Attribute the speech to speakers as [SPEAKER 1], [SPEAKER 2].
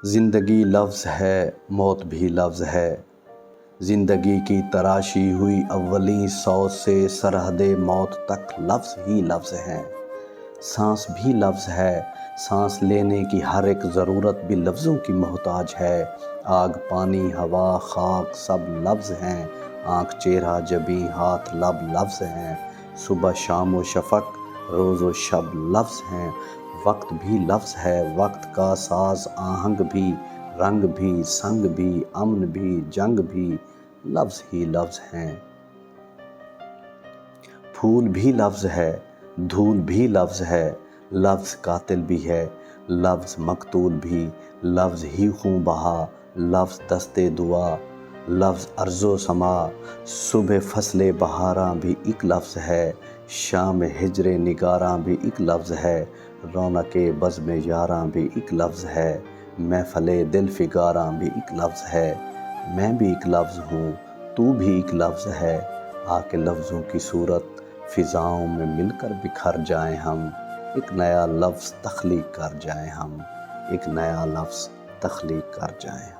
[SPEAKER 1] زندگی لفظ ہے، موت بھی لفظ ہے۔ زندگی کی تراشی ہوئی اولیں سو سے سرحد موت تک لفظ ہی لفظ ہیں۔ سانس بھی لفظ ہے، سانس لینے کی ہر ایک ضرورت بھی لفظوں کی محتاج ہے۔ آگ، پانی، ہوا، خاک سب لفظ ہیں۔ آنکھ، چہرہ، جبیں، ہاتھ، لب لفظ ہیں۔ صبح، شام و شفق، روز و شب لفظ ہیں۔ وقت بھی لفظ ہے، وقت کا ساز آہنگ بھی، رنگ بھی، سنگ بھی، امن بھی، جنگ بھی لفظ ہی لفظ ہیں۔ پھول بھی لفظ ہے، دھول بھی لفظ ہے، لفظ قاتل بھی ہے، لفظ مقتول بھی، لفظ ہی خوں بہا، لفظ دست دعا، لفظ ارض و سما۔ صبح فصل بہاراں بھی ایک لفظ ہے، شام ہجر نگاراں بھی ایک لفظ ہے، رونق بزم یاراں بھی ایک لفظ ہے، محفل دل فگاراں بھی ایک لفظ ہے۔ میں بھی ایک لفظ ہوں، تو بھی ایک لفظ ہے، آ کے لفظوں کی صورت فضاؤں میں مل کر بکھر جائیں ہم، ایک نیا لفظ تخلیق کر جائیں ہم، ایک نیا لفظ تخلیق کر جائیں ہم۔